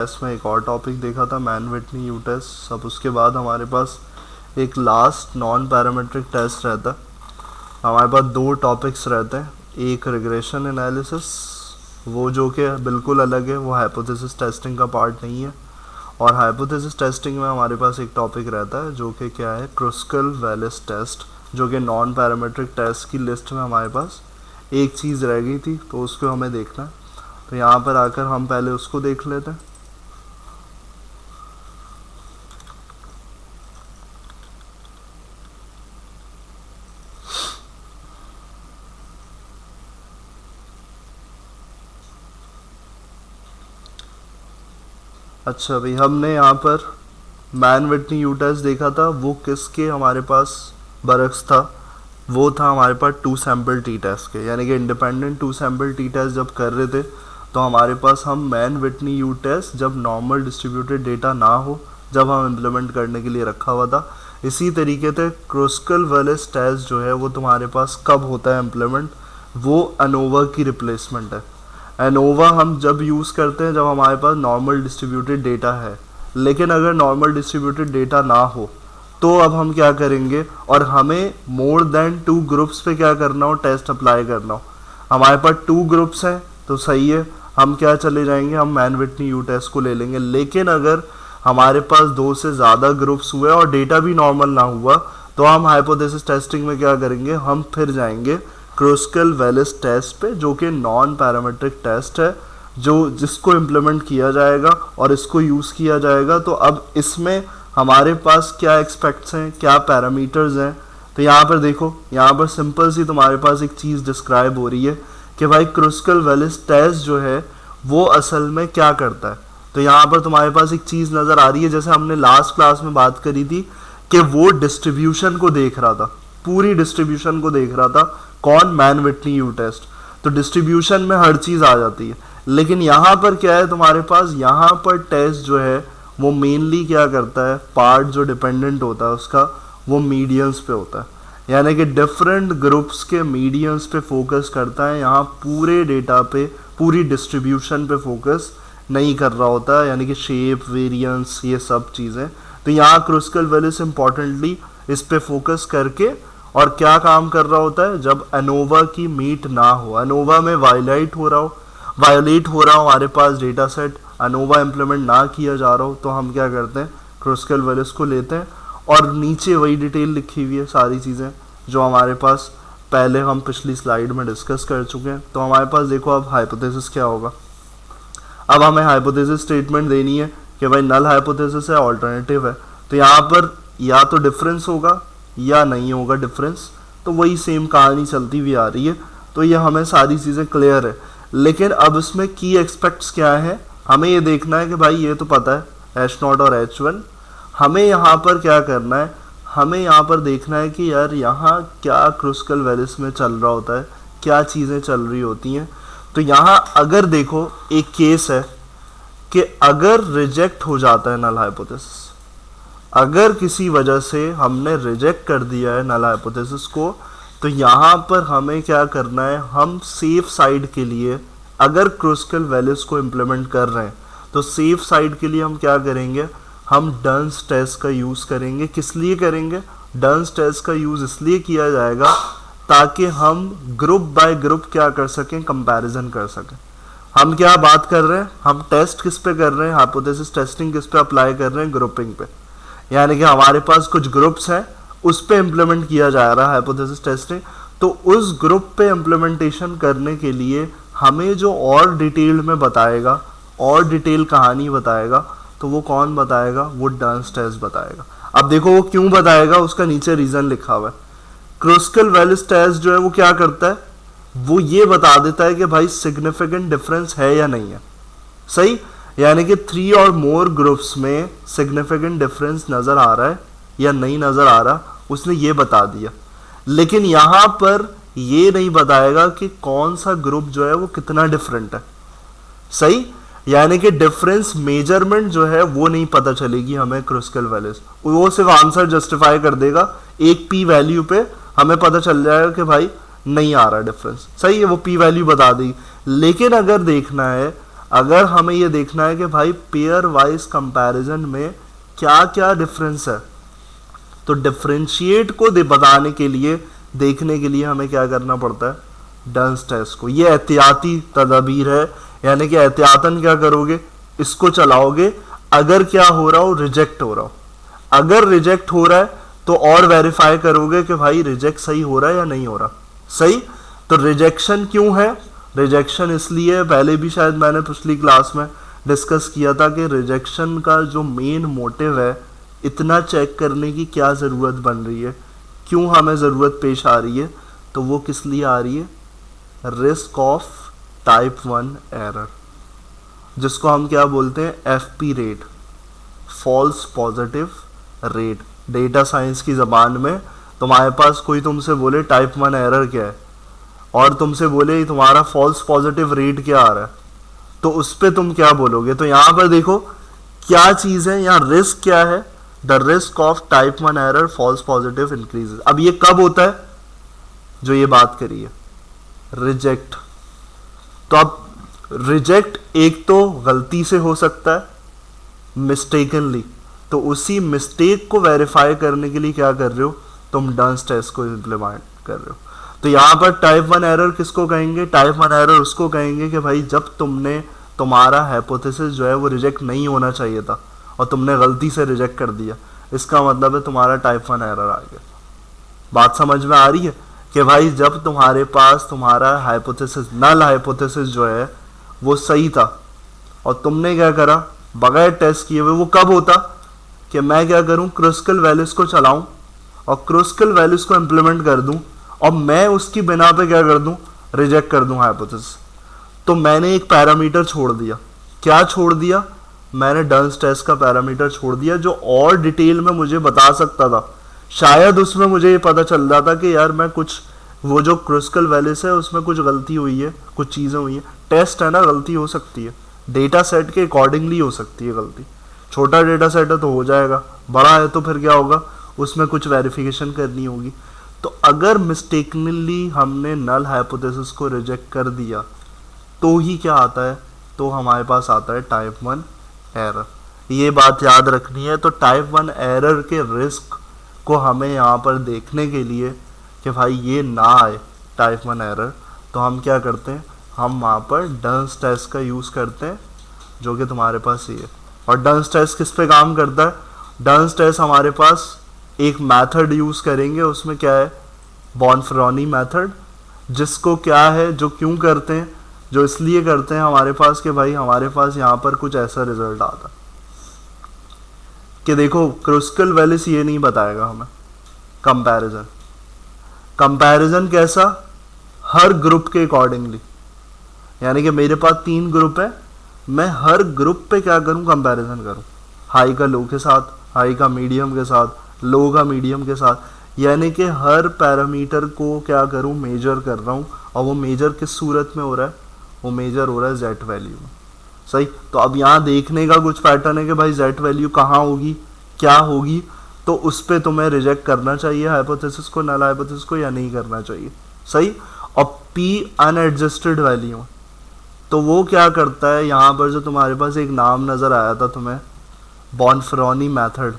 Test में एक और टॉपिक देखा था, मैन विटनी यू टेस्ट। अब उसके बाद हमारे पास एक लास्ट नॉन पैरामीट्रिक टेस्ट रहता है। हमारे पास दो टॉपिक्स रहते हैं, एक रिग्रेशन एनालिसिस, वो जो कि बिल्कुल अलग है, वो हाइपोथेसिस टेस्टिंग का पार्ट नहीं है। और हाइपोथेसिस टेस्टिंग में हमारे पास एक टॉपिक रहता है जो कि क्या है, क्रुस्कल-वेलिस टेस्ट, जो कि नॉन पैरामीट्रिक टेस्ट की लिस्ट में हमारे पास एक चीज़ रह गई थी, तो उसको हमें देखना है। तो यहाँ पर आकर हम पहले उसको देख लेते हैं। अच्छा भाई, हमने यहाँ पर मैन विटनी यू टेस्ट देखा था, वो किसके हमारे पास बरक्स था, वो था हमारे पास टू सैम्पल टी टेस्ट के, यानी कि independent two sample t test जब कर रहे थे तो हमारे पास हम मैन विटनी यू टेस्ट जब नॉर्मल डिस्ट्रीब्यूटेड डेटा ना हो, जब हम इम्प्लीमेंट करने के लिए रखा हुआ था। इसी तरीके से क्रुस्कल-वेलिस टेस्ट जो है वो तुम्हारे पास कब होता है इम्प्लीमेंट, वो एनोवा की रिप्लेसमेंट है। एनोवा हम जब यूज़ करते हैं जब हमारे पास नॉर्मल डिस्ट्रीब्यूटेड डेटा है, लेकिन अगर नॉर्मल डिस्ट्रीब्यूटेड डेटा ना हो तो अब हम क्या करेंगे, और हमें मोर देन 2 ग्रुप्स पे क्या करना हो, टेस्ट अप्लाई करना हो। हमारे पास 2 ग्रुप्स हैं तो सही है, हम क्या चले जाएंगे, हम मैन विटनी यू टेस्ट को ले लेंगे। लेकिन अगर हमारे पास 2 से ज़्यादा ग्रुप्स हुए और डेटा भी नॉर्मल ना हुआ तो हम हाइपोथेसिस टेस्टिंग में क्या करेंगे, हम फिर जाएंगे क्रुस्कल-वेलिस टेस्ट पे, जो कि नॉन पैरामीट्रिक टेस्ट है, जो जिसको इम्प्लीमेंट किया जाएगा और इसको यूज़ किया जाएगा। तो अब इसमें हमारे पास क्या एक्सपेक्ट्स हैं, क्या पैरामीटर्स हैं, तो यहाँ पर देखो, यहाँ पर सिंपल सी तुम्हारे पास एक चीज़ डिस्क्राइब हो रही है कि भाई क्रुस्कल-वेलिस टेस्ट जो है वो असल में क्या करता है। तो यहाँ पर तुम्हारे पास एक चीज़ नज़र आ रही है, जैसे हमने लास्ट क्लास में बात करी थी कि वो डिस्ट्रीब्यूशन को देख रहा था, पूरी डिस्ट्रीब्यूशन को देख रहा था, कौन, मैन विटनी यू टेस्ट। तो डिस्ट्रीब्यूशन में हर चीज़ आ जाती है, लेकिन यहाँ पर क्या है तुम्हारे पास, यहाँ पर टेस्ट जो है वो मेनली क्या करता है, पार्ट जो डिपेंडेंट होता है उसका, वो मीडियंस पे होता है, यानी कि डिफरेंट ग्रुप्स के मीडियंस पे फोकस करता है। यहाँ पूरे डेटा पे, पूरी डिस्ट्रीब्यूशन पे फोकस नहीं कर रहा होता है, यानी कि शेप, वेरिएंस, ये सब चीज़ें। तो यहाँ क्रुस्कल-वेलिस इम्पॉर्टेंटली इस पे फोकस करके और क्या काम कर रहा होता है, जब एनोवा की मीट ना हो, एनोवा में वायलेट हो रहा हो हमारे पास डेटा सेट, एनोवा इम्प्लीमेंट ना किया जा रहा हो, तो हम क्या करते हैं, क्रुस्कल-वेलिस को लेते हैं। और नीचे वही डिटेल लिखी हुई है, सारी चीज़ें जो हमारे पास पहले हम पिछली स्लाइड में डिस्कस कर चुके हैं। तो हमारे पास देखो अब हाइपोथेसिस क्या होगा। अब हमें हाइपोथेसिस स्टेटमेंट देनी है कि भाई नल हाइपोथेसिस है, ऑल्टरनेटिव है, तो यहाँ पर या तो डिफरेंस होगा या नहीं होगा डिफरेंस, तो वही सेम कहानी चलती हुई आ रही है। तो ये हमें सारी चीज़ें क्लियर है, लेकिन अब इसमें की एक्सपेक्ट्स क्या है, हमें ये देखना है कि भाई ये तो पता है H0 और H1, हमें यहाँ पर क्या करना है, हमें यहाँ पर देखना है कि यार यहाँ क्या क्रुस्कल-वेलिस में चल रहा होता है, क्या चीज़ें चल रही होती हैं। तो यहाँ अगर देखो एक केस है कि अगर रिजेक्ट हो जाता है नल हाइपोथेसिस, अगर किसी वजह से हमने रिजेक्ट कर दिया है नल हाइपोथेसिस को, तो यहाँ पर हमें क्या करना है, हम सेफ साइड के लिए, अगर क्रुस्कल-वेलिस को इम्प्लीमेंट कर रहे हैं तो सेफ साइड के लिए हम क्या करेंगे, हम डन्स टेस्ट का यूज़ करेंगे। किस लिए करेंगे, डन्स टेस्ट का यूज़ इसलिए किया जाएगा ताकि हम ग्रुप बाय ग्रुप क्या कर सकें, कंपैरिजन कर सकें। हम क्या बात कर रहे हैं, हम टेस्ट किस पे कर रहे हैं, हाइपोथेसिस टेस्टिंग किस पे अप्लाई कर रहे हैं, ग्रुपिंग पे, यानी कि हमारे पास कुछ ग्रुप्स हैं, उस पे इम्प्लीमेंट किया जा रहा है हाइपोथेसिस टेस्टिंग। तो उस ग्रुप पे इम्प्लीमेंटेशन करने के लिए हमें जो और डिटेल में बताएगा, और डिटेल कहानी बताएगा, तो वो कौन बताएगा, वो डन्स टेस्ट बताएगा। अब देखो वो क्यों बताएगा, उसका नीचे रीज़न लिखा हुआ है। क्रुस्कल-वेलिस टेस्ट जो है वो क्या करता है, वो ये बता देता है कि भाई सिग्निफिकेंट डिफरेंस है या नहीं है, सही, यानी कि 3 और मोर ग्रुप्स में सिग्निफिकेंट डिफरेंस नज़र आ रहा है या नहीं नज़र आ रहा, उसने ये बता दिया। लेकिन यहाँ पर ये नहीं बताएगा कि कौन सा ग्रुप जो है वो कितना डिफरेंट है, सही, यानी कि डिफरेंस मेजरमेंट जो है वो नहीं पता चलेगी हमें क्रुस्कल-वेलिस, वो सिर्फ आंसर जस्टिफाई कर देगा, एक पी वैल्यू पे हमें पता चल जाएगा कि भाई नहीं आ रहा डिफरेंस, सही है, वो पी वैल्यू बता देगी। लेकिन अगर देखना है, अगर हमें ये देखना है कि भाई पेयर वाइज कंपैरिजन में क्या क्या डिफरेंस है, तो डिफरेंशिएट को बताने के लिए, देखने के लिए हमें क्या करना पड़ता है, डंस टेस्ट को। ये एहतियाती तदबीर है, यानी कि एहतियातन क्या करोगे, इसको चलाओगे। अगर क्या हो रहा हो, रिजेक्ट हो रहा हो, अगर रिजेक्ट हो रहा है तो और वेरीफाई करोगे कि भाई रिजेक्ट सही हो रहा है या नहीं हो रहा सही। तो रिजेक्शन क्यों है, रिजेक्शन इसलिए, पहले भी शायद मैंने पिछली क्लास में डिस्कस किया था कि रिजेक्शन का जो मेन मोटिव है, इतना चेक करने की क्या ज़रूरत बन रही है, क्यों हमें ज़रूरत पेश आ रही है, तो वो किस लिए आ रही है, रिस्क ऑफ टाइप 1 एरर, जिसको हम क्या बोलते हैं, FP rate, false positive rate. Data science की ज़बान में तुम्हारे पास कोई तुमसे बोले टाइप 1 एरर क्या है, और तुमसे बोले तुम्हारा फॉल्स पॉजिटिव रेट क्या आ रहा है, तो उस पर तुम क्या बोलोगे। तो यहाँ पर देखो क्या चीज़ है, यहाँ रिस्क क्या है, the risk of type 1 error false positive increases. अब ये कब होता है, जो ये बात करी है, रिजेक्ट। तो अब रिजेक्ट एक तो गलती से हो सकता है, मिस्टेकनली, तो उसी मिस्टेक को वेरीफाई करने के लिए क्या कर रहे हो, तुम डंस टेस्ट को इम्प्लीमेंट कर रहे हो। तो यहाँ पर टाइप 1 एरर किसको कहेंगे, टाइप 1 एरर उसको कहेंगे कि भाई जब तुमने, तुम्हारा हाइपोथेसिस जो है वो रिजेक्ट नहीं होना चाहिए था और तुमने गलती से रिजेक्ट कर दिया, इसका मतलब है तुम्हारा टाइप 1 एरर आ गया। बात समझ में आ रही है कि भाई जब तुम्हारे पास तुम्हारा हाइपोथेसिस, नल हाइपोथेसिस जो है वो सही था और तुमने क्या करा, बगैर टेस्ट किए हुए, वो कब होता कि मैं क्या करूं, क्रूस्कल वैल्यूज को चलाऊं और क्रूस्कल वैल्यूज को इम्प्लीमेंट कर दूं और मैं उसकी बिना पे क्या कर दूं, रिजेक्ट कर दूं हाइपोथेसिस। तो मैंने एक पैरामीटर छोड़ दिया, क्या छोड़ दिया, मैंने डंस टेस्ट का पैरामीटर छोड़ दिया, जो और डिटेल में मुझे बता सकता था। शायद उसमें मुझे ये पता चल रहा था कि यार मैं कुछ, वो जो क्रूस्कल वैल्यूज है उसमें कुछ गलती हुई है, कुछ चीज़ें हुई हैं, टेस्ट है ना, गलती हो सकती है, डेटा सेट के अकॉर्डिंगली हो सकती है गलती। छोटा डेटा सेट है तो हो जाएगा, बड़ा है तो फिर क्या होगा, उसमें कुछ वेरिफिकेशन करनी होगी। तो अगर मिस्टेकनली हमने नल हाइपोथेसिस को रिजेक्ट कर दिया तो ही क्या आता है, तो हमारे पास आता है टाइप 1 एरर। ये बात याद रखनी है। तो टाइप 1 एरर के रिस्क को हमें यहाँ पर देखने के लिए कि भाई ये ना आए टाइप 1 एरर, तो हम क्या करते हैं, हम वहाँ पर डंस टेस्ट का यूज़ करते हैं, जो कि तुम्हारे पास ये है। और डंस टेस्ट किस पे काम करता है, डंस टेस्ट हमारे पास एक मेथड यूज़ करेंगे, उसमें क्या है, बॉनफेरोनी मेथड, जिसको क्या है, जो क्यों करते हैं, जो इसलिए करते हैं हमारे पास कि भाई हमारे पास यहाँ पर कुछ ऐसा रिजल्ट आता कि देखो क्रूस्कल वैल्यूज ये नहीं बताएगा हमें, कंपैरिजन, कंपैरिजन कैसा, हर ग्रुप के अकॉर्डिंगली, यानी कि मेरे पास 3 ग्रुप है, मैं हर ग्रुप पे क्या करूं, कंपैरिजन करूं, हाई का लो के साथ, हाई का मीडियम के साथ, लो का मीडियम के साथ, यानी कि हर पैरामीटर को क्या करूं, मेजर कर रहा हूं। और वो मेजर किस सूरत में हो रहा है, वो मेजर हो रहा है जेट वैल्यू में, सही। तो अब यहाँ देखने का कुछ पैटर्न है कि भाई जेट वैल्यू कहाँ होगी, क्या होगी, तो उस पर तुम्हें रिजेक्ट करना चाहिए हाइपोथेसिस को, नल हाइपोथेसिस को, या नहीं करना चाहिए, सही। और पी अनएडजस्टेड वैल्यू, तो वो क्या करता है, यहाँ पर जो तुम्हारे पास एक नाम नज़र आया था तुम्हें, बॉनफेरोनी मेथड,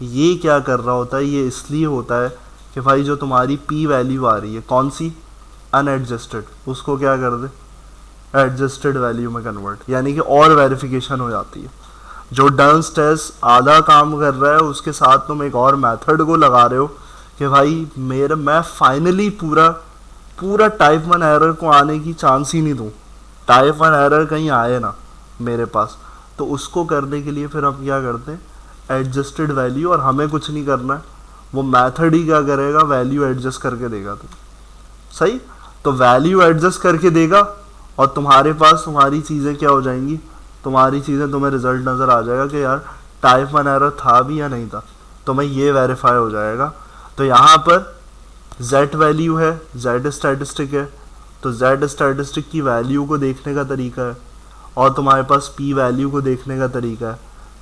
ये क्या कर रहा होता है, ये इसलिए होता है कि भाई जो तुम्हारी पी वैल्यू आ रही है, कौन सी, अनएडजस्टेड, उसको क्या कर दे, एडजस्टेड वैल्यू में कन्वर्ट, यानी कि और वेरिफिकेशन हो जाती है। जो डंस टेस्ट आधा काम कर रहा है, उसके साथ तुम एक और मेथड को लगा रहे हो कि भाई मैं फाइनली पूरा टाइप 1 एरर को आने की चांस ही नहीं दूँ, टाइप 1 एरर कहीं आए ना मेरे पास। तो उसको करने के लिए फिर हम क्या करते हैं, एडजस्टेड वैल्यू, और हमें कुछ नहीं करना है, वो मेथड ही क्या करेगा, वैल्यू एडजस्ट करके देगा तुम, सही। तो वैल्यू एडजस्ट करके देगा और तुम्हारे पास तुम्हारी चीज़ें क्या हो जाएंगी, तुम्हारी चीज़ें, तुम्हें रिजल्ट नज़र आ जाएगा कि यार टाइप 1 एरर था भी या नहीं था, तुम्हें ये वेरीफाई हो जाएगा। तो यहाँ पर जेड वैल्यू है, जेड स्टैटिस्टिक है, तो जेड स्टैटिस्टिक की वैल्यू को देखने का तरीका है और तुम्हारे पास पी वैल्यू को देखने का तरीका है।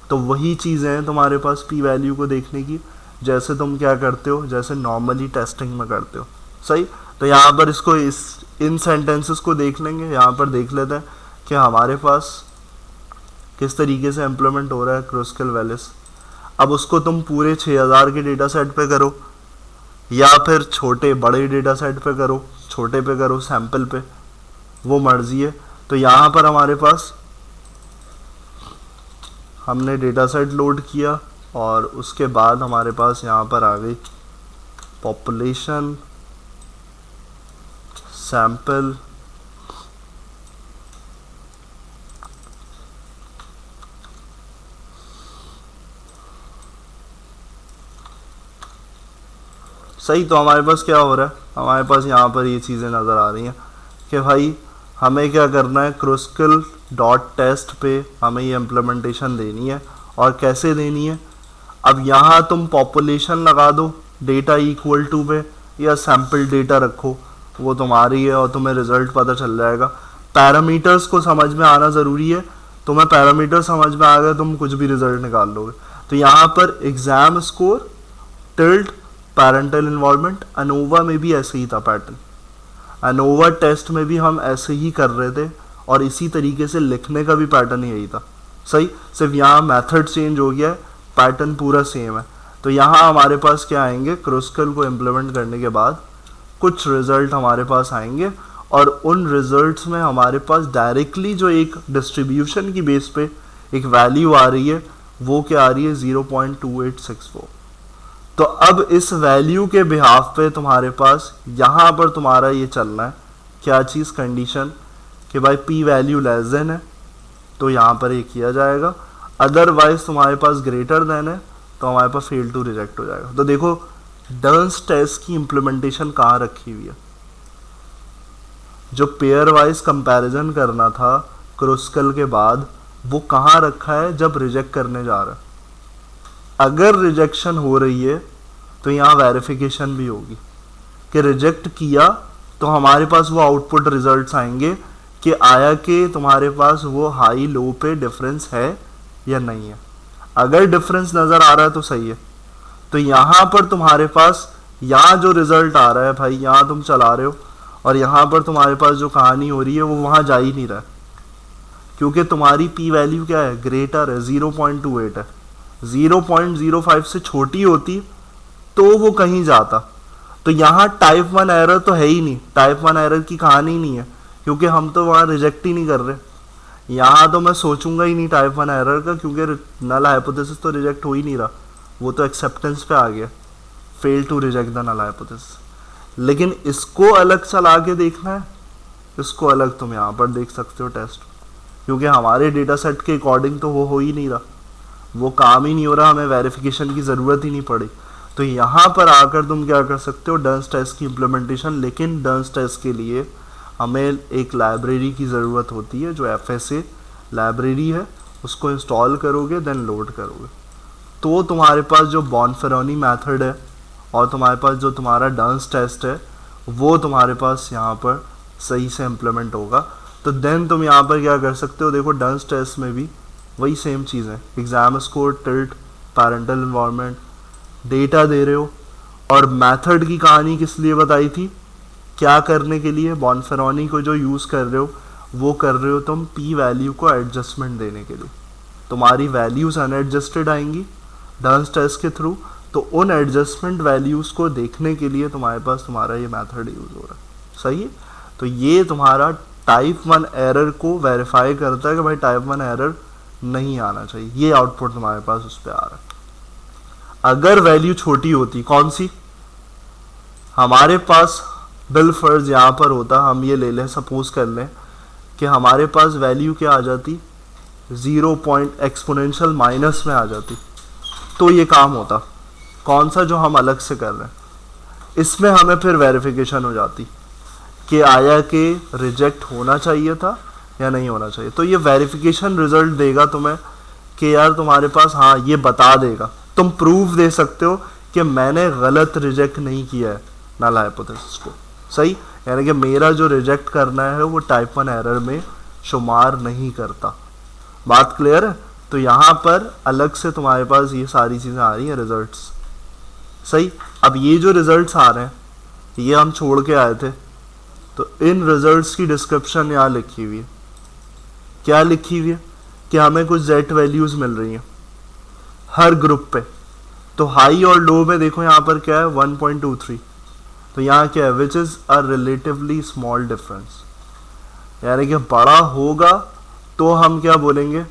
तो वही चीज़ें हैं तुम्हारे पास पी वैल्यू को देखने की, जैसे तुम क्या करते हो, जैसे नॉर्मली टेस्टिंग में करते हो, सही। तो यहाँ पर इसको इन सेंटेंसेस को देख लेंगे, यहाँ पर देख लेते हैं कि हमारे पास किस तरीके से इम्प्लीमेंट हो रहा है क्रूस्कल वैलिस। अब उसको तुम पूरे 6000 के डेटा सेट पे करो या फिर छोटे बड़े डेटा सेट पे करो, छोटे पे करो, सैंपल पे, वो मर्जी है। तो यहाँ पर हमारे पास हमने डेटा सेट लोड किया और उसके बाद हमारे पास यहाँ पर आ गई पॉपुलेशन, सैंपल, सही। तो हमारे पास क्या हो रहा है, हमारे पास यहाँ पर ये चीज़ें नज़र आ रही हैं कि भाई हमें क्या करना है, क्रूस्कल डॉट टेस्ट पे हमें ये इम्प्लीमेंटेशन देनी है। और कैसे देनी है, अब यहाँ तुम पॉपुलेशन लगा दो डेटा इक्वल टू पे या सैम्पल डेटा रखो, वो तुम्हारी है और तुम्हें रिजल्ट पता चल जाएगा। पैरामीटर्स को समझ में आना ज़रूरी है, तुम्हें पैरामीटर समझ में आ गया तुम कुछ भी रिजल्ट निकाल लोगे। तो यहाँ पर exam score tilde parental involvement, ANOVA में भी ऐसे ही था पैटर्न, अनोवा टेस्ट में भी हम ऐसे ही कर रहे थे और इसी तरीके से लिखने का भी पैटर्न यही था। सही, सिर्फ यहाँ मेथड चेंज हो गया है, पैटर्न पूरा सेम है। तो यहाँ हमारे पास क्या आएंगे, क्रूस्कल को इम्प्लीमेंट करने के बाद कुछ रिजल्ट हमारे पास आएंगे और उन रिजल्ट्स में हमारे पास डायरेक्टली जो एक डिस्ट्रीब्यूशन की बेस पे एक वैल्यू आ रही है वो क्या आ रही है, 0.2864। तो अब इस वैल्यू के बिहाफ पे तुम्हारे पास यहाँ पर तुम्हारा ये चलना है क्या चीज़, कंडीशन कि भाई पी वैल्यू लेस देन है तो यहाँ पर ये किया जाएगा, अदरवाइज तुम्हारे पास ग्रेटर देन है तो हमारे पास फेल टू रिजेक्ट हो जाएगा। तो देखो डर्न्स टेस्ट की इम्प्लीमेंटेशन कहाँ रखी हुई है, जो पेयर वाइज कंपैरिजन करना था क्रूस्कल के बाद वो कहाँ रखा है, जब रिजेक्ट करने जा रहा है। अगर रिजेक्शन हो रही है तो यहाँ वेरिफिकेशन भी होगी कि रिजेक्ट किया तो हमारे पास वो आउटपुट रिजल्ट्स आएंगे कि आया कि तुम्हारे पास वो हाई लो पे डिफरेंस है या नहीं है। अगर डिफरेंस नज़र आ रहा है तो सही है। तो यहाँ पर तुम्हारे पास यहाँ जो रिजल्ट आ रहा है भाई, यहाँ तुम चला रहे हो और यहाँ पर तुम्हारे पास जो कहानी हो रही है वो वहाँ जा ही नहीं रहा है, क्योंकि तुम्हारी पी वैल्यू क्या है, ग्रेटर है, 0.28 है। 0.05 से छोटी होती तो वो कहीं जाता। तो यहाँ टाइप 1 एरर तो है ही नहीं, टाइप 1 एरर की कहानी नहीं है, क्योंकि हम तो वहाँ रिजेक्ट ही नहीं कर रहे। यहाँ तो मैं सोचूंगा ही नहीं टाइप 1 एरर का, क्योंकि नल हाइपोथेसिस तो रिजेक्ट हो ही नहीं रहा, वो तो एक्सेप्टेंस पे आ गया, fail to reject the null hypothesis. लेकिन इसको अलग चला के देखना है, इसको अलग तुम यहाँ पर देख सकते हो टेस्ट, क्योंकि हमारे डेटा सेट के अकॉर्डिंग तो वो हो ही नहीं रहा, वो काम ही नहीं हो रहा, हमें वेरिफिकेशन की ज़रूरत ही नहीं पड़ी। तो यहाँ पर आकर तुम क्या कर सकते हो, डर्न्स टेस्ट की इम्प्लीमेंटेशन। लेकिन डर्न्स टेस्ट के लिए हमें एक लाइब्रेरी की ज़रूरत होती है, जो FSA लाइब्रेरी है, उसको इंस्टॉल करोगे देन लोड करोगे तो तुम्हारे पास जो बॉनफेरोनी मेथड है और तुम्हारे पास जो तुम्हारा डर्न्स टेस्ट है वो तुम्हारे पास यहाँ पर सही से इम्प्लीमेंट होगा। तो देन तुम यहाँ पर क्या कर सकते हो, देखो डर्न्स टेस्ट में भी वही सेम चीज़ है, exam score, tilt, parental involvement, data दे रहे हो। और मेथड की कहानी किस लिए बताई थी, क्या करने के लिए, बॉनफेरोनी को जो यूज़ कर रहे हो वो कर रहे हो तुम पी वैल्यू को एडजस्टमेंट देने के लिए। तुम्हारी वैल्यूज़ अनएडजस्टेड आएंगी डर्न्स टेस्ट के थ्रू, तो उन एडजस्टमेंट वैल्यूज़ को देखने के लिए तुम्हारे पास तुम्हारा ये मेथड यूज़ हो रहा है। सही है, तो ये तुम्हारा टाइप 1 एरर को वेरीफाई करता है कि भाई टाइप 1 एरर नहीं आना चाहिए, ये आउटपुट तुम्हारे पास उस पर आ रहा है। अगर वैल्यू छोटी होती, कौन सी, हमारे पास बिल फर्ज यहाँ पर होता, हम ये ले लें, सपोज कर लें कि हमारे पास वैल्यू क्या आ जाती, 0 पॉइंट एक्सपोनेंशियल माइनस में आ जाती, तो ये काम होता। कौन सा, जो हम अलग से कर रहे हैं, इसमें हमें फिर वेरिफिकेशन हो जाती कि आया कि रिजेक्ट होना चाहिए था या नहीं होना चाहिए। तो ये वेरिफिकेशन रिजल्ट देगा तुम्हें कि यार तुम्हारे पास, हाँ ये बता देगा, तुम प्रूफ दे सकते हो कि मैंने गलत रिजेक्ट नहीं किया है नल हाइपोथेसिस को। सही, यानी कि मेरा जो रिजेक्ट करना है वो टाइप 1 एरर में शुमार नहीं करता। बात क्लियर है। तो यहाँ पर अलग से तुम्हारे पास ये सारी चीज़ें आ रही हैं, रिजल्ट्स। सही, अब ये जो रिजल्ट्स आ रहे हैं ये हम छोड़ के आए थे, तो इन रिजल्ट्स की डिस्क्रिप्शन यहाँ लिखी हुई है क्या लिखी हुई है कि हमें कुछ z वैल्यूज मिल रही हैं हर ग्रुप पे। तो हाई और लो में देखो यहाँ पर क्या है 1.23, तो यहाँ क्या है which is a relatively small difference, यानी कि बड़ा होगा तो हम क्या बोलेंगे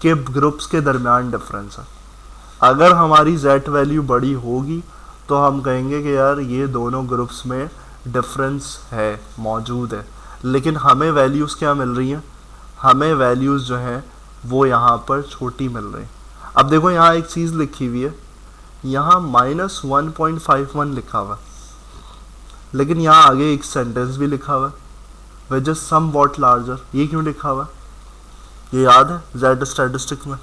कि ग्रुप्स के दरमियान डिफरेंस है। अगर हमारी z वैल्यू बड़ी होगी तो हम कहेंगे कि यार ये दोनों ग्रुप्स में डिफरेंस है, मौजूद है। लेकिन हमें वैल्यूज़ क्या मिल रही हैं, हमें वैल्यूज़ जो हैं वो यहाँ पर छोटी मिल रही हैं। अब देखो यहाँ एक चीज़ लिखी हुई है, यहाँ -1.51 लिखा हुआ है, लेकिन यहाँ आगे एक सेंटेंस भी लिखा हुआ है which is somewhat larger. ये क्यों लिखा हुआ है, ये याद है जेड स्टैटिस्टिक्स में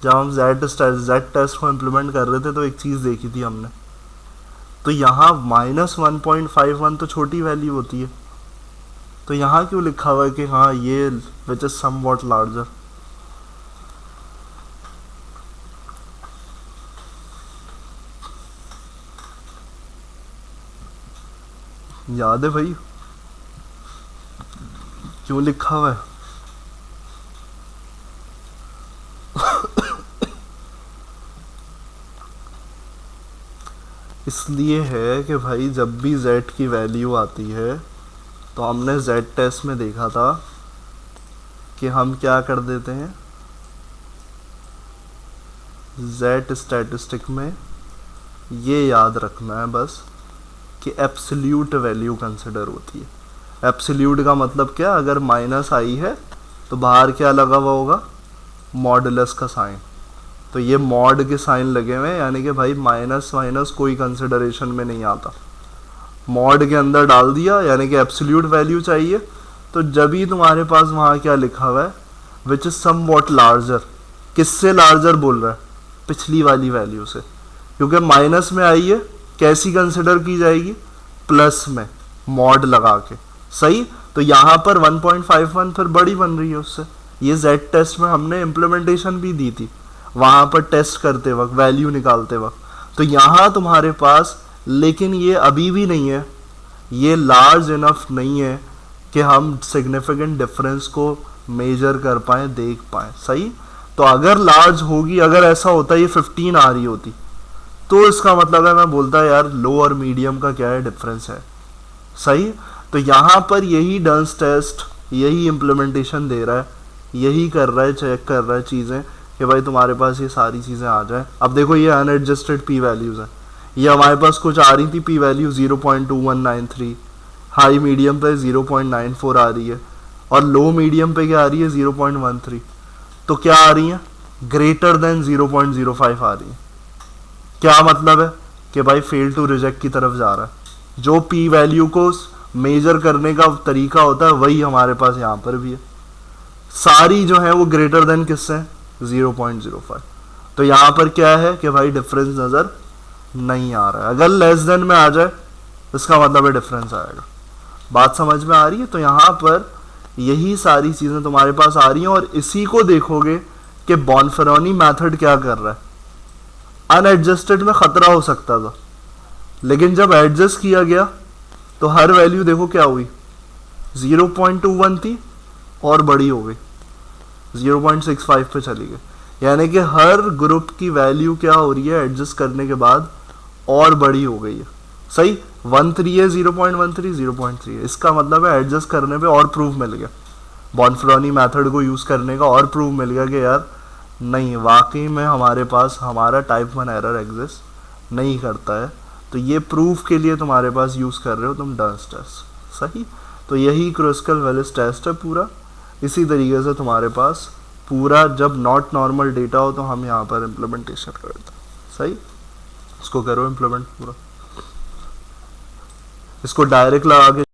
जब हम जेड टेस्ट को इम्प्लीमेंट कर रहे थे तो एक चीज़ देखी थी हमने, तो यहाँ -1.51 तो छोटी वैल्यू होती है, तो यहाँ क्यों लिखा हुआ है कि हाँ ये which is somewhat larger. याद है भाई क्यों लिखा हुआ है? इसलिए है कि भाई जब भी z की वैल्यू आती है तो हमने z टेस्ट में देखा था कि हम क्या कर देते हैं, z स्टैटिस्टिक में ये याद रखना है बस कि एब्सोल्यूट वैल्यू कंसिडर होती है। एब्सोल्यूट का मतलब क्या, अगर माइनस आई है तो बाहर क्या लगा हुआ होगा, मॉडुलस का साइन, तो ये मॉड के साइन लगे हुए हैं, यानी कि भाई माइनस माइनस कोई कंसिडरेशन में नहीं आता, मॉड के अंदर डाल दिया, यानी कि एब्सोल्यूट वैल्यू चाहिए। तो जब ही तुम्हारे पास वहाँ क्या लिखा हुआ है which is somewhat larger, किससे लार्जर बोल रहा है, पिछली वाली वैल्यू से, क्योंकि माइनस में आई है कैसी कंसिडर की जाएगी, प्लस में मॉड लगा के, सही। तो यहाँ पर 1.51 फिर बड़ी बन रही है उससे। ये z टेस्ट में हमने इम्प्लीमेंटेशन भी दी थी, वहाँ पर टेस्ट करते वक्त वैल्यू निकालते वक्त। तो यहाँ तुम्हारे पास, लेकिन ये अभी भी नहीं है, ये लार्ज इनफ नहीं है कि हम सिग्निफिकेंट डिफरेंस को मेजर कर पाएँ, देख पाएँ, सही। तो अगर लार्ज होगी, अगर ऐसा होता ये 15 आ रही होती तो इसका मतलब है मैं बोलता है यार लो और मीडियम का क्या है डिफरेंस है, सही। तो यहाँ पर यही डंस टेस्ट यही इम्प्लीमेंटेशन दे रहा है, यही कर रहा है, चेक कर रहा है चीज़ें कि भाई तुम्हारे पास ये सारी चीज़ें आ जाए। अब देखो ये अनएडजस्टेड पी वैल्यूज़ है, ये हमारे पास कुछ आ रही थी पी वैल्यू 0.2193, हाई मीडियम पे 0.94 आ रही है, और लो मीडियम पे क्या आ रही है 0.13, तो क्या आ रही है ग्रेटर देन 0.05 आ रही है। क्या मतलब है कि भाई फेल टू रिजेक्ट की तरफ जा रहा है। जो पी वैल्यू को मेजर करने का तरीका होता है वही हमारे पास यहाँ पर भी है, सारी जो है वो ग्रेटर देन किससे 0.05। तो यहाँ पर क्या है कि भाई डिफरेंस नज़र नहीं आ रहा है, अगर लेस देन में आ जाए इसका मतलब है डिफरेंस आएगा। बात समझ में आ रही है? तो यहाँ पर यही सारी चीज़ें तुम्हारे पास आ रही हैं, और इसी को देखोगे कि बॉनफेरोनी मेथड क्या कर रहा है। अनएडजस्टेड में खतरा हो सकता था, लेकिन जब एडजस्ट किया गया तो हर वैल्यू देखो क्या हुई, 0.21 थी और बड़ी हो गई 0.65 पे चली गई, यानी कि हर ग्रुप की वैल्यू क्या हो रही है एडजस्ट करने के बाद और बड़ी हो गई है, सही। 13 है 0.13 0.3 है, इसका मतलब है एडजस्ट करने पे और प्रूफ मिल गया, बॉनफेरोनी मेथड को यूज़ करने का और प्रूफ मिल गया कि यार नहीं वाकई में हमारे पास हमारा टाइप 1 एरर एग्जिस्ट नहीं करता है। तो ये प्रूफ के लिए तुम्हारे पास यूज़ कर रहे हो तुम डंस टेस्ट, सही। तो यही क्रुस्कल वेलिस टेस्ट है पूरा। इसी तरीके से तुम्हारे पास पूरा जब नॉट नॉर्मल डेटा हो तो हम यहाँ पर इम्प्लीमेंटेशन करते हैं, सही। इसको करो इम्प्लीमेंट पूरा, इसको डायरेक्ट लगा के